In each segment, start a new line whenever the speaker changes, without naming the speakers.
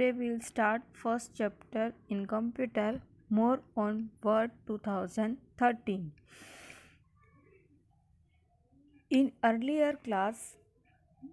Today we'll start first chapter in computer, more on Word 2013. In earlier class,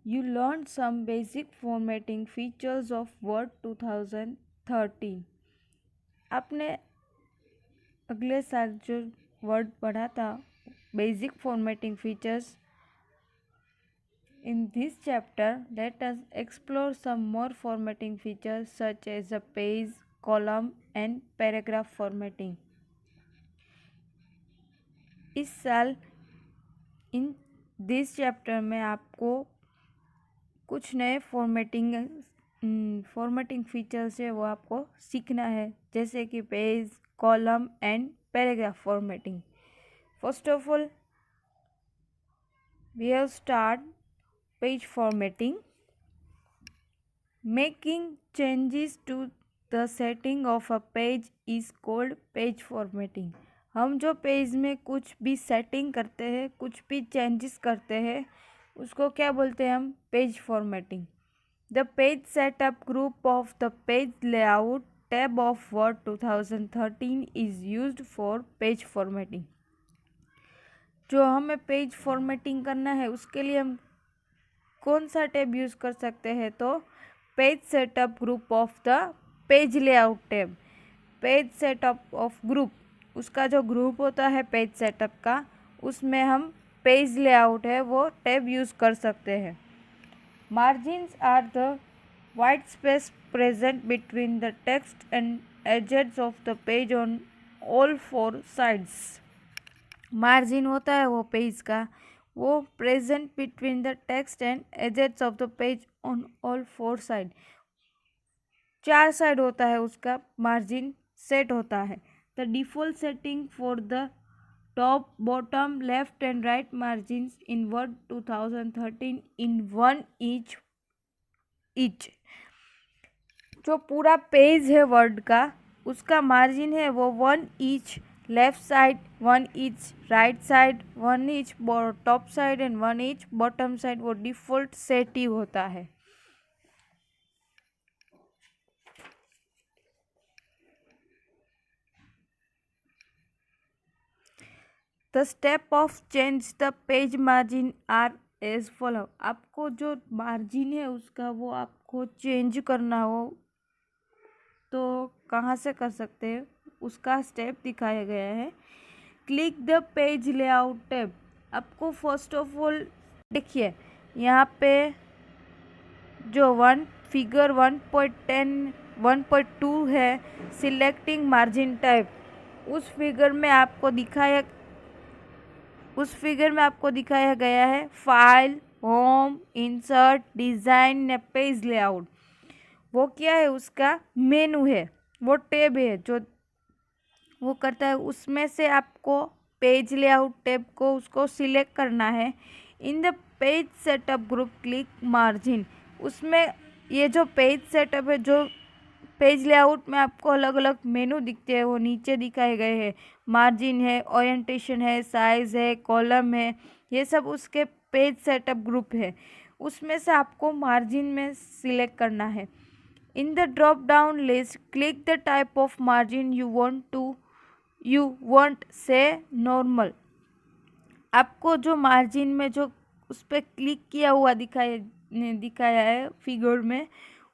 you learned some basic formatting features of Word 2013. आपने अगले साल जो word पढ़ा था basic formatting features. In this chapter, let us explore some more formatting features such as a page, column and paragraph formatting. इस साल in this chapter में आपको कुछ नए फॉर्मेटिंग फीचर्स है वो आपको सीखना है, जैसे कि page, column and paragraph formatting. First of all we have start page formatting. Making changes to the setting of a page is called page formatting. हम जो पेज में कुछ भी सेटिंग करते हैं, कुछ भी चेंजेस करते हैं, उसको क्या बोलते हैं हम? Page formatting. The page setup group of the page layout tab of word 2013 is used for page formatting. जो हमें पेज फॉर्मेटिंग करना है उसके लिए हम कौन सा टैब यूज़ कर सकते हैं? तो page setup group of the page layout tab. Page setup of group, उसका जो ग्रुप होता है पेज सेटअप का, उसमें हम पेज लेआउट है वो टैब यूज़ कर सकते हैं. Margins are the white space present between the text and edges of the page on all four sides. Margin होता है वो पेज का, वो present between the text and edges of the page on all four side. चार side होता है उसका margin set होता है. The default setting for the top, bottom, left and right margins in Word 2013 in one inch. जो पूरा page है word का, उसका मार्जिन है वो one inch left side, one inch right side, one inch top side and one inch bottom side. वो default set ही होता है. The step of change the page margin are as follow. आपको जो मार्जिन है उसका वो आपको चेंज करना हो तो कहाँ से कर सकते हैं, उसका स्टेप दिखाया गया है. Click the page layout tab. आपको फर्स्ट ऑफ ऑल देखिए यहाँ पे जो फिगर 1.10 1.2 है, सिलेक्टिंग मार्जिन टाइप, उस फिगर में आपको दिखाया गया है file, home, insert, design, page layout. वो क्या है? उसका मेनू है, वो टैब है जो वो करता है. उसमें से आपको पेज लेआउट टैब को उसको सिलेक्ट करना है. In the page setup group click margin. उसमें ये जो पेज सेटअप है, जो पेज लेआउट में आपको अलग अलग मेनू दिखते हैं वो नीचे दिखाए गए हैं. मार्जिन है, ओरिएंटेशन है, साइज़ है, कॉलम है, ये सब उसके पेज सेटअप ग्रुप है. उसमें से आपको मार्जिन में सिलेक्ट करना है. In the drop down list click the type of margin you want say normal. आपको जो मार्जिन में जो उस पर क्लिक किया हुआ दिखाया है फिगर में,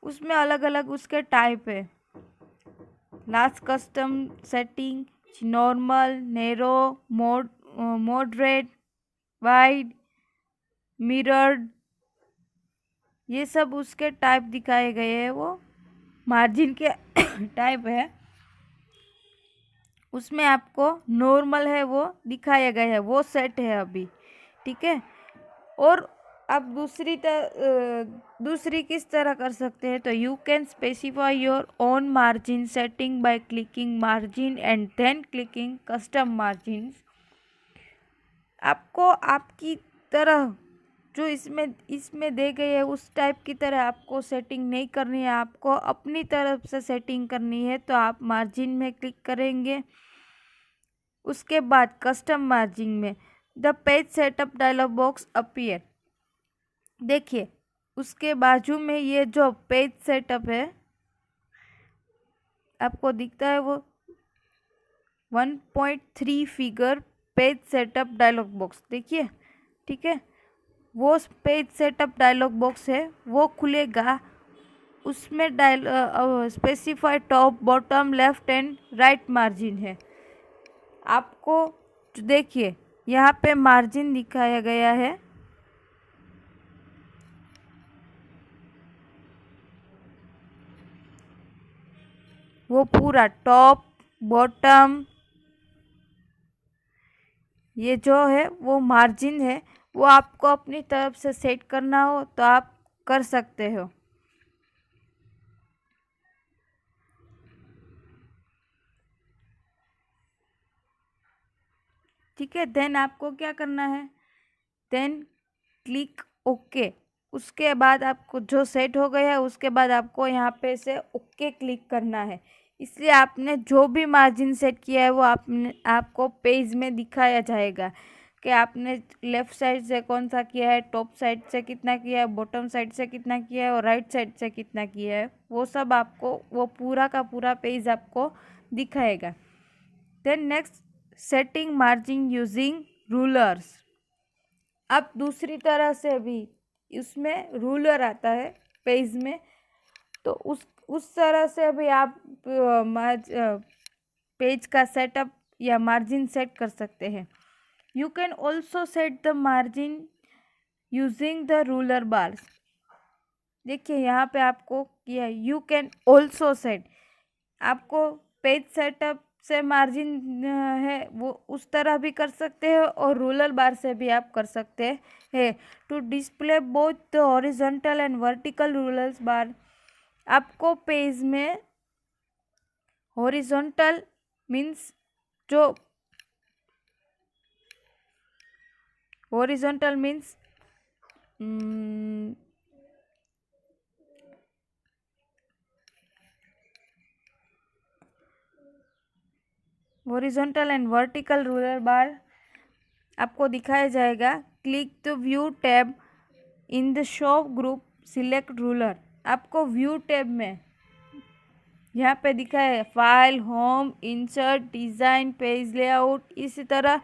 उसमें अलग अलग उसके टाइप है. Last custom setting, normal, narrow, moderate, wide, mirrored, ये सब उसके टाइप दिखाए गए हैं. वो मार्जिन के टाइप है. उसमें आपको नॉर्मल है वो दिखाया गया है, वो सेट है अभी. ठीक है. और आप दूसरी किस तरह कर सकते हैं? तो you can specify your own margin setting by clicking margin and then clicking custom margin. आपको आपकी तरह जो इसमें दे गई है उस टाइप की तरह आपको सेटिंग नहीं करनी है, आपको अपनी तरफ से सेटिंग करनी है. तो आप मार्जिन में क्लिक करेंगे. उसके बाद कस्टम मार्जिन में the page setup dialog box appear. देखिए उसके बाजू में ये जो पेज सेटअप है आपको दिखता है वो 1.3 figure page setup dialog box, देखिए, ठीक है। वो पेज सेटअप डायलॉग बॉक्स है, वो खुलेगा। उसमें specify top bottom left and right margin है। आपको देखिए यहाँ पे मार्जिन दिखाया गया है, वो पूरा टॉप बॉटम, ये जो है वो मार्जिन है। वो आपको अपनी तरफ से सेट करना हो तो आप कर सकते हो। ठीक है, देन आपको क्या करना है, देन क्लिक ओके। उसके बाद आपको जो सेट हो गया है, उसके बाद आपको यहाँ पे से ओके क्लिक करना है। इसलिए आपने जो भी मार्जिन सेट किया है वो आपको पेज में दिखाया जाएगा कि आपने लेफ़्ट साइड से कौन सा किया है, टॉप साइड से कितना किया है, बॉटम साइड से कितना किया है और राइट साइड से कितना किया है। वो सब आपको, वो पूरा का पूरा पेज आपको दिखाएगा। Then next, setting margin using rulers. अब दूसरी तरह से भी इसमें रूलर आता है पेज में, तो उस तरह से भी आप पेज का सेटअप या मार्जिन सेट कर सकते हैं। You can also set the margin using the ruler bars. देखिए यहाँ पे आपको किया है, यू कैन ऑल्सो सेट। आपको पेज सेटअप से मार्जिन है वो उस तरह भी कर सकते हैं और रूलर बार से भी आप कर सकते हैं। To display both the horizontal and vertical rulers bar. आपको पेज में हॉरिजॉन्टल मीन्स जो horizontal means horizontal and vertical ruler bar आपको दिखाया जाएगा। Click the view tab in the show group, select ruler. आपको व्यू टैब में यहाँ पे दिखा है file, home, insert, design, page layout, इसी तरह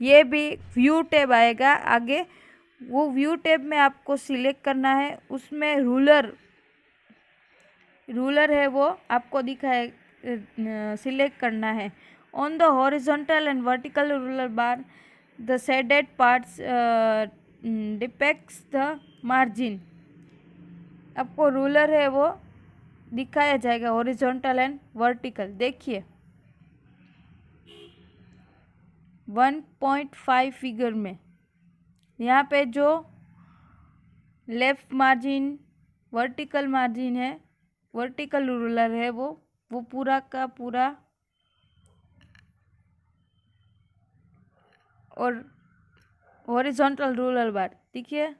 ये भी व्यू टैब आएगा आगे। वो व्यू टैब में आपको सिलेक्ट करना है, उसमें रूलर है वो आपको दिखाए, सिलेक्ट करना है। On the horizontal and vertical ruler bar the shaded parts depicts the margin. आपको रूलर है वो दिखाया जाएगा हॉरिजॉन्टल एंड वर्टिकल। देखिए 1.5 फिगर में यहाँ पे जो लेफ्ट मार्जिन वर्टिकल मार्जिन है, वर्टिकल रूलर है वो पूरा का पूरा, और हॉरिजॉन्टल रूलर बार देखिए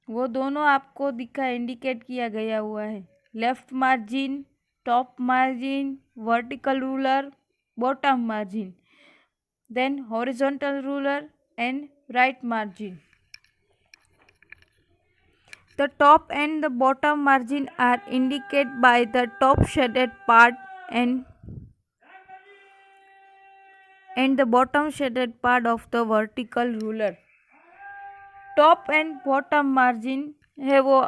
वो दोनों आपको दिखा, इंडिकेट किया गया हुआ है। Left margin, top margin, vertical ruler, bottom margin, then horizontal ruler and right margin. The top and the bottom margin are indicated by the top shaded part and the bottom shaded part of the vertical ruler. Top and bottom margin है वो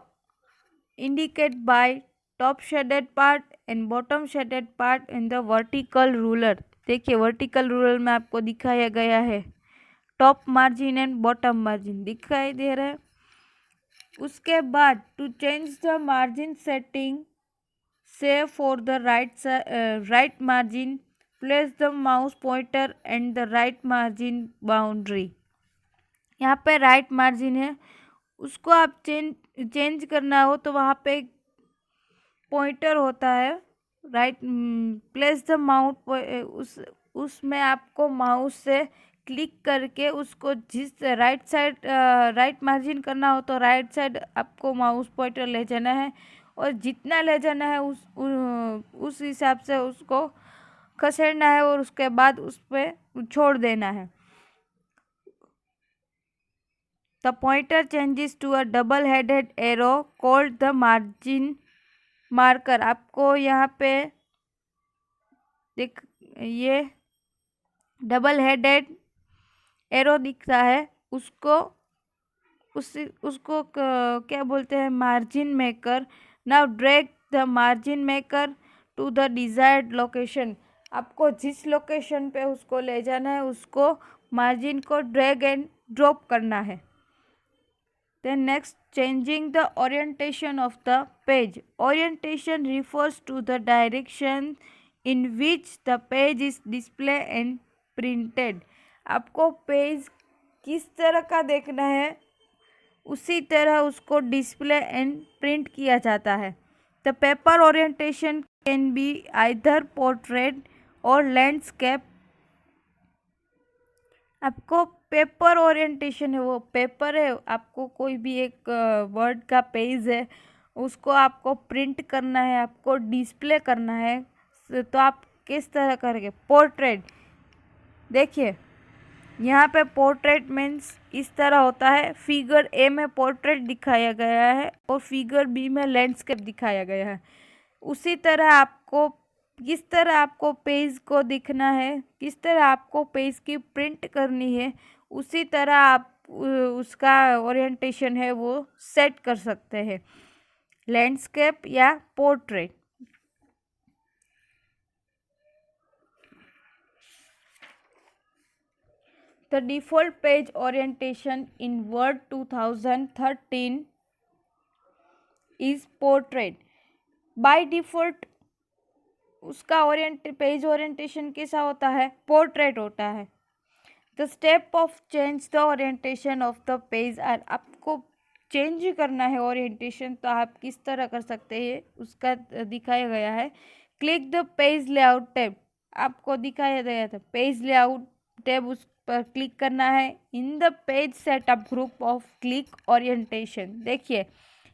indicate by top shaded part and bottom shaded part in the vertical ruler. देखिए vertical ruler में आपको दिखाया गया है top margin and bottom margin दिखाई दे रहा है। उसके बाद to change the margin setting से for the right margin place the mouse pointer and the right margin boundary. यहाँ पे राइट मार्जिन है, उसको आप चेंज करना हो तो वहाँ पे पॉइंटर होता है राइट, प्लेस द माउस, उसमें आपको माउस से क्लिक करके उसको जिस राइट मार्जिन करना हो तो राइट साइड आपको माउस पॉइंटर ले जाना है और जितना ले जाना है उस हिसाब से उसको खसेड़ना है और उसके बाद उस पर छोड़ देना है। The pointer changes to a double headed arrow called the margin marker. आपको यहाँ पे देख, ये डबल हेडेड एरो दिख रहा है, उसको क्या बोलते हैं, margin maker. Now drag the margin maker to the desired location. आपको जिस लोकेशन पे उसको ले जाना है, उसको मार्जिन को ड्रैग एंड ड्रॉप करना है। Then next, changing the orientation of the page. Orientation refers to the direction in which the page is displayed and printed. आपको पेज किस तरह का देखना है, उसी तरह उसको डिस्प्ले एंड प्रिंट किया जाता है। The paper orientation can be either portrait और लैंडस्केप। आपको पेपर ओरिएंटेशन है, वो पेपर है, आपको कोई भी एक वर्ड का पेज है, उसको आपको प्रिंट करना है, आपको डिस्प्ले करना है, तो आप किस तरह करेंगे? पोर्ट्रेट। देखिए यहाँ पे पोर्ट्रेट मीन्स इस तरह होता है। फिगर ए में पोर्ट्रेट दिखाया गया है और फिगर बी में लैंडस्केप दिखाया गया है। उसी तरह आपको किस तरह आपको पेज को दिखना है, किस तरह आपको पेज की प्रिंट करनी है, उसी तरह आप उसका ओरिएंटेशन है वो सेट कर सकते हैं, लैंडस्केप या portrait. The default page orientation in Word 2013 is portrait. By default उसका पेज ओरिएंटेशन कैसा होता है? पोर्ट्रेट होता है। The step of change the orientation of the page are. आपको चेंज करना है ओरिएंटेशन, तो आप किस तरह कर सकते हैं उसका दिखाया गया है। Click the page layout tab. आपको दिखाया गया था पेज लेआउट टैब, उस पर क्लिक करना है। In the page setup group of click orientation. देखिए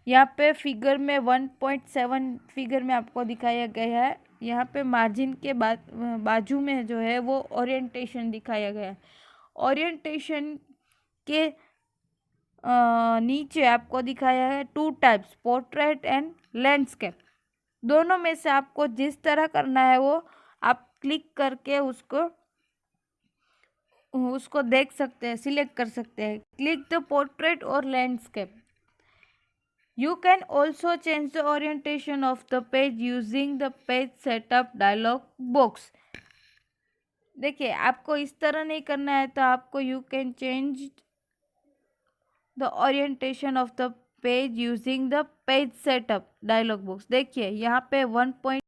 यहाँ पे फिगर में 1.7 फिगर में आपको दिखाया गया है। यहाँ पे मार्जिन के बाजू में जो है वो ओरिएंटेशन दिखाया गया है। ओरिएंटेशन के नीचे आपको दिखाया है 2 टाइप्स, पोर्ट्रेट एंड लैंडस्केप। दोनों में से आपको जिस तरह करना है वो आप क्लिक करके उसको देख सकते हैं, सिलेक्ट कर सकते हैं। क्लिक द पोर्ट्रेट और landscape. You can also change the orientation of the page using the page setup dialog box. देखिए आपको इस तरह नहीं करना है, तो आपको you can change the orientation of the page using the page setup dialog box। देखिए यहाँ पे 1.